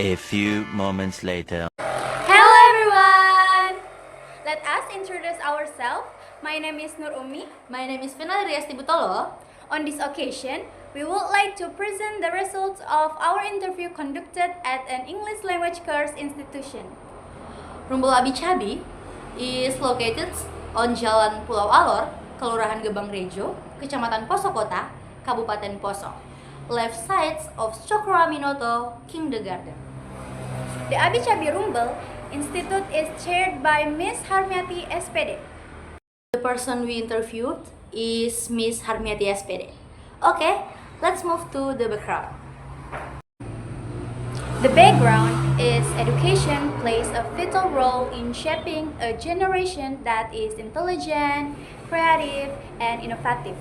A few moments later. Hello everyone! Let us introduce ourselves. My name is Nur Umi. My name is Vina Riasti Butolo. On this occasion, we would like to present the results of our interview conducted at an English language course institution. Rumbul Abi Cabi is located on Jalan Pulau Alor, Kelurahan Gebang Rejo, Kecamatan Poso Kota, Kabupaten Poso, left sides of Cokroaminoto Kindergarten. The Abi Cabi Rumbul Institute is chaired by Miss Harmiati SPD. The person we interviewed is Miss Harmiati SPD. Okay, let's move to the background. The background is education plays a vital role in shaping a generation that is intelligent, creative, and innovative.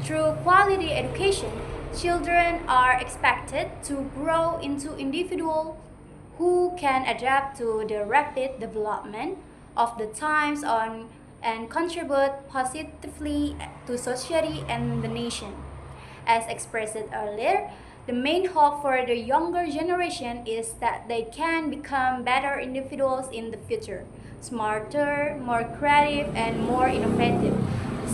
Through quality education, children are expected to grow into individuals who can adapt to the rapid development of the times and contribute positively to society and the nation. As expressed earlier, the main hope for the younger generation is that they can become better individuals in the future, smarter, more creative, and more innovative,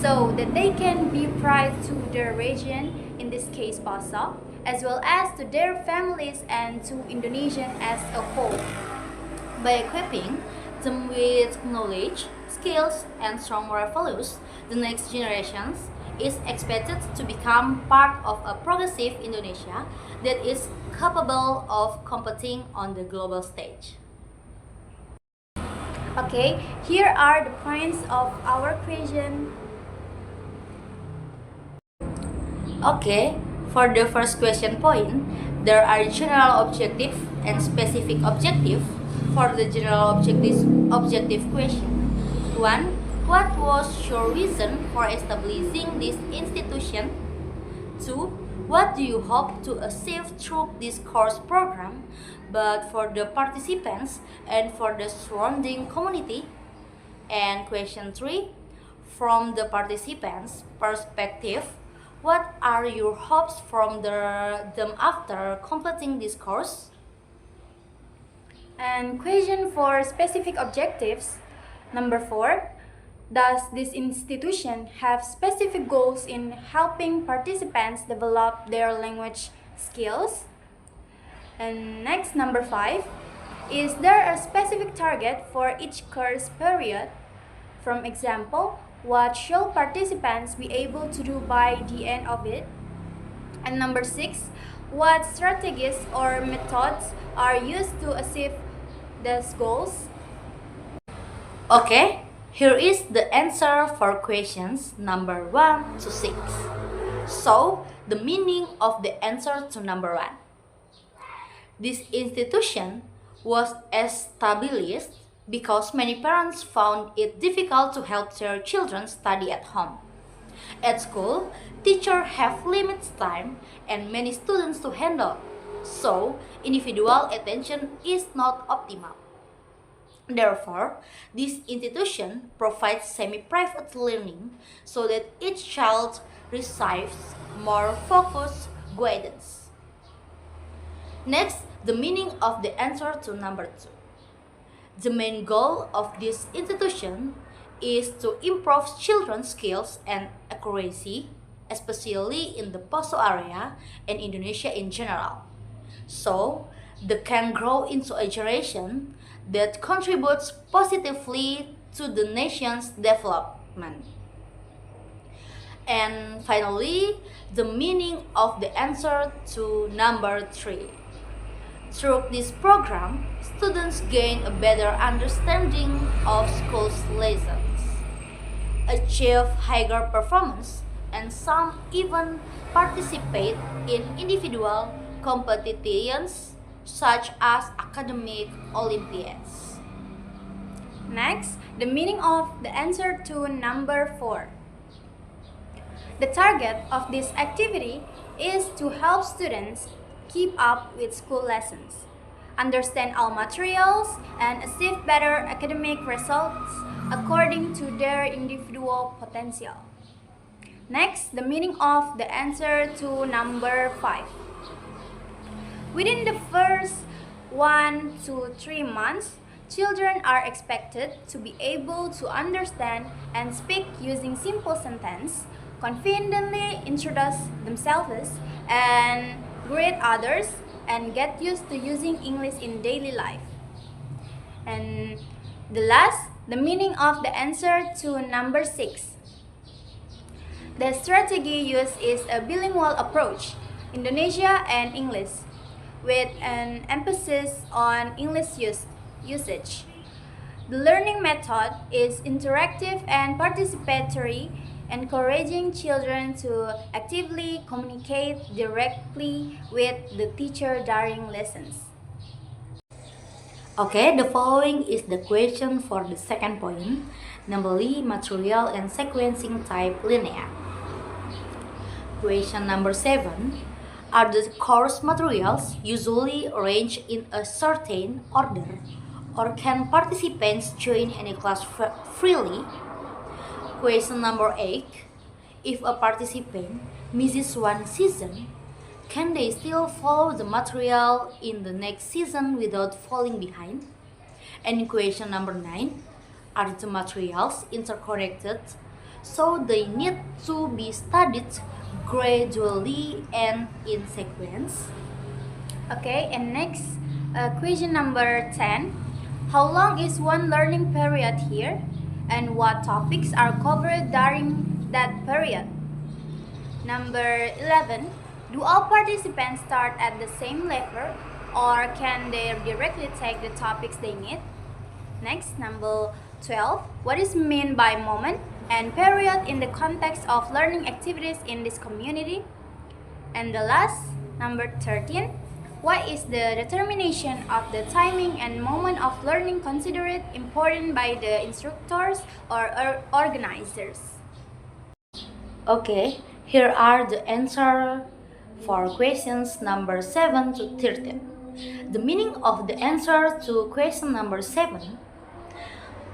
so that they can be pride to their region, in this case Poso, as well as to their families and to Indonesia as a whole. By equipping them with knowledge, skills, and strong moral values, the next generations is expected to become part of a progressive Indonesia that is capable of competing on the global stage. Okay, here are the points of our question. Okay, for the first question point, there are general objective and specific objective. For the general objective question, 1. What was your reason for establishing this institution? 2. What do you hope to achieve through this course program, but for the participants and for the surrounding community? And question 3. From the participants' perspective, what are your hopes from them after completing this course? And question for specific objectives. Number 4. Does this institution have specific goals in helping participants develop their language skills? And next, number 5. Is there a specific target for each course period? For example, what should participants be able to do by the end of it? And number 6. What strategies or methods are used to achieve these goals? Okay, here is the answer for questions number 1 to 6. So, the meaning of the answer to number 1. This institution was established because many parents found it difficult to help their children study at home. At school, teachers have limited time and many students to handle, so individual attention is not optimal. Therefore, this institution provides semi-private learning so that each child receives more focused guidance. Next, the meaning of the answer to number 2. The main goal of this institution is to improve children's skills and accuracy, especially in the Poso area and Indonesia in general, so they can grow into a generation that contributes positively to the nation's development. And finally, the meaning of the answer to number 3. Through this program, students gain a better understanding of school's lessons, achieve higher performance, and some even participate in individual competitions such as academic Olympiads. Next, the meaning of the answer to number 4. The target of this activity is to help students keep up with school lessons, understand all materials, and achieve better academic results according to their individual potential. Next, the meaning of the answer to number 5. Within the first 1 to 3 months, children are expected to be able to understand and speak using simple sentence, confidently introduce themselves and greet others, and get used to using English in daily life. And the meaning of the answer to number 6. The strategy used is a bilingual approach, Indonesia and English, with an emphasis on English usage. The learning method is interactive and participatory, encouraging children to actively communicate directly with the teacher during lessons. Okay, the following is the question for the second point, namely material and sequencing type linear. Question number 7. Are the course materials usually arranged in a certain order, or can participants join any class freely? Question number 8. If a participant misses one season, can they still follow the material in the next season without falling behind? And question number 9. Are the materials interconnected, so they need to be studied gradually and in sequence? Okay, and next, question number 10. How long is one learning period here? And what topics are covered during that period? Number 11. Do all participants start at the same level, or can they directly take the topics they need? Next, number 12. What is meant by moment and period in the context of learning activities in this community? And the last, number 13. Why is the determination of the timing and moment of learning considered important by the instructors or organizers? Okay, here are the answers for questions number 7 to 13. The meaning of the answer to question number 7.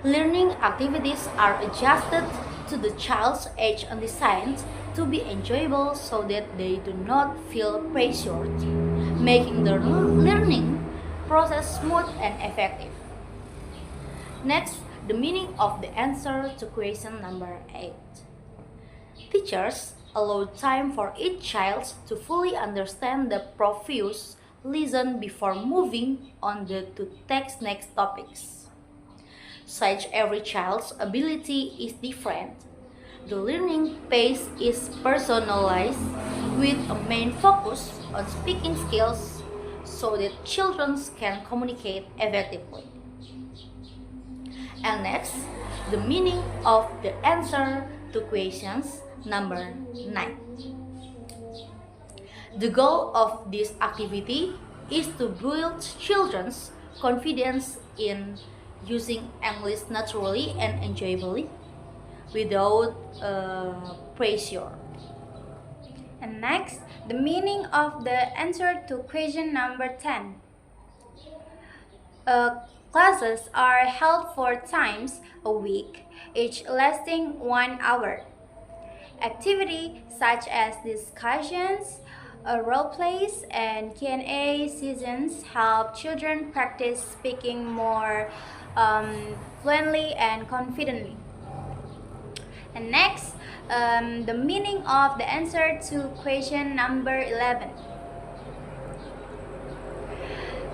Learning activities are adjusted to the child's age and designed to be enjoyable so that they do not feel pressured, making the learning process smooth and effective. Next, the meaning of the answer to question number 8. Teachers allow time for each child to fully understand the previous lesson before moving on to text next topics. Such every child's ability is different. The learning pace is personalized with a main focus on speaking skills so that children can communicate effectively. And next, the meaning of the answer to questions number 9. The goal of this activity is to build children's confidence in using English naturally and enjoyably without pressure. And next, the meaning of the answer to question number 10. Classes are held 4 times a week, each lasting 1 hour. Activity such as discussions, role plays, and Q&A sessions help children practice speaking more fluently and confidently. And next, the meaning of the answer to question number 11.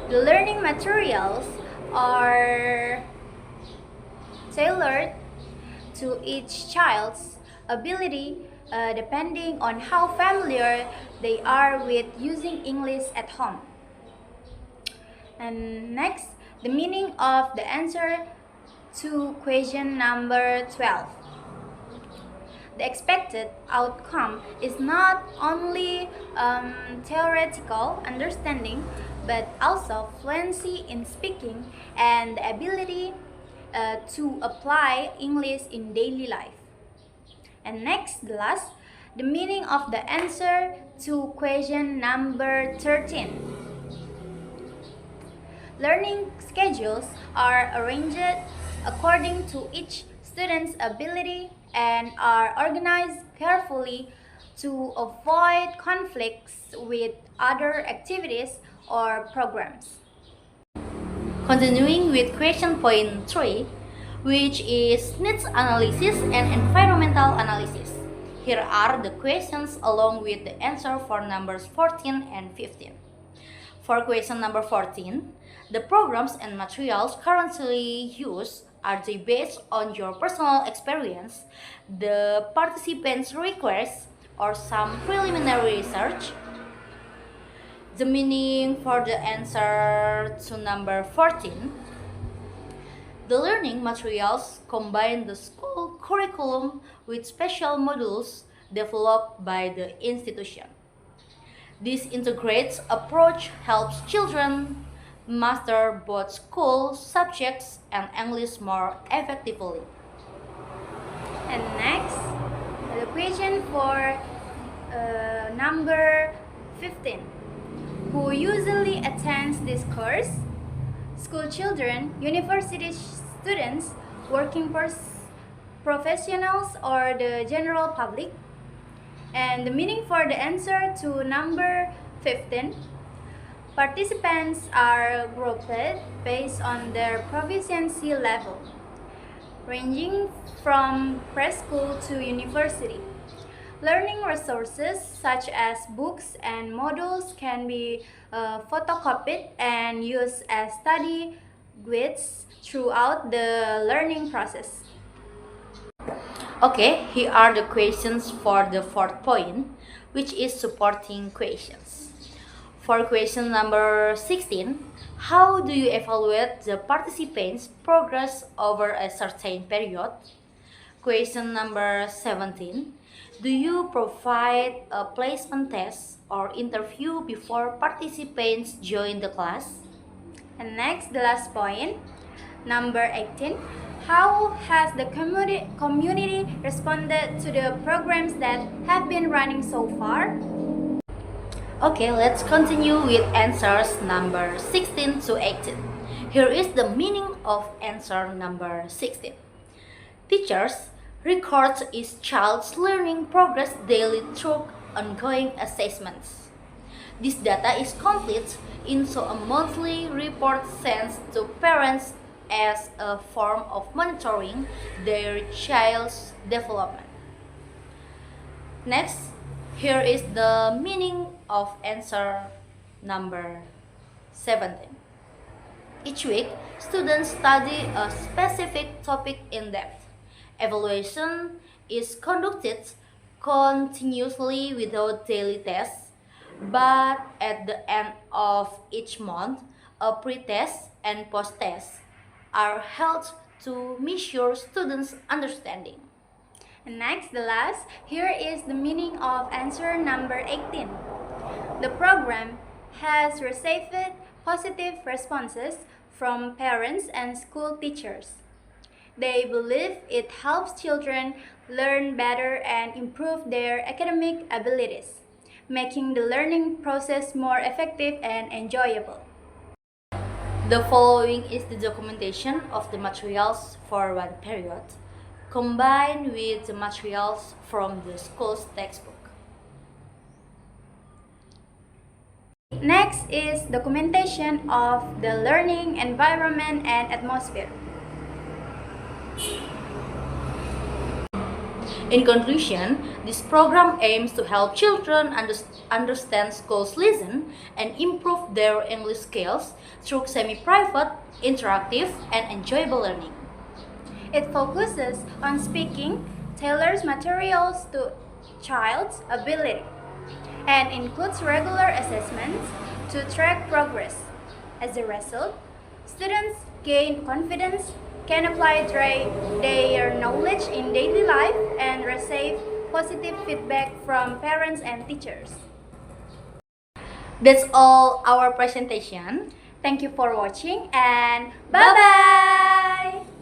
The learning materials are tailored to each child's ability depending on how familiar they are with using English at home. And next, the meaning of the answer to question number 12. The expected outcome is not only theoretical understanding, but also fluency in speaking and the ability to apply English in daily life. And next, the last, the meaning of the answer to question number 13. Learning schedules are arranged according to each student's ability and are organized carefully to avoid conflicts with other activities or programs. Continuing with question point 3, which is needs analysis and environmental analysis. Here are the questions along with the answer for numbers 14 and 15. For question number 14, the programs and materials currently used are they based on your personal experience, the participants' requests, or some preliminary research? The meaning for the answer to number 14. The learning materials combine the school curriculum with special modules developed by the institution. This integrated approach helps children master both school subjects and English more effectively. And next, the question for number 15. Who usually attends this course? School children, university students, working professionals, or the general public? And the meaning for the answer to number 15. Participants are grouped based on their proficiency level, ranging from preschool to university. Learning resources such as books and modules can be photocopied and used as study guides throughout the learning process. Okay, here are the questions for the fourth point, which is supporting questions. For question number 16, how do you evaluate the participants' progress over a certain period? Question number 17, do you provide a placement test or interview before participants join the class? And next, the last point, number 18. How has the community responded to the programs that have been running so far? Okay, let's continue with answers number 16 to 18. Here is the meaning of answer number 16. Teachers records each child's learning progress daily through ongoing assessments. This data is complete into a monthly report sent to parents as a form of monitoring their child's development. Next, here is the meaning of answer number 17. Each week, students study a specific topic in depth. Evaluation is conducted continuously without daily tests, but at the end of each month, a pre-test and post-test are held to measure students' understanding. And next, the last, here is the meaning of answer number 18. The program has received positive responses from parents and school teachers. They believe it helps children learn better and improve their academic abilities, making the learning process more effective and enjoyable. The following is the documentation of the materials for one period, combined with the materials from the school's textbook. Next is documentation of the learning environment and atmosphere. In conclusion, this program aims to help children understand school's lesson and improve their English skills through semi-private, interactive, and enjoyable learning. It focuses on speaking, tailors materials to child's ability, and includes regular assessments to track progress. As a result, students gain confidence, can apply their knowledge in daily life, and receive positive feedback from parents and teachers. That's all our presentation. Thank you for watching and bye-bye!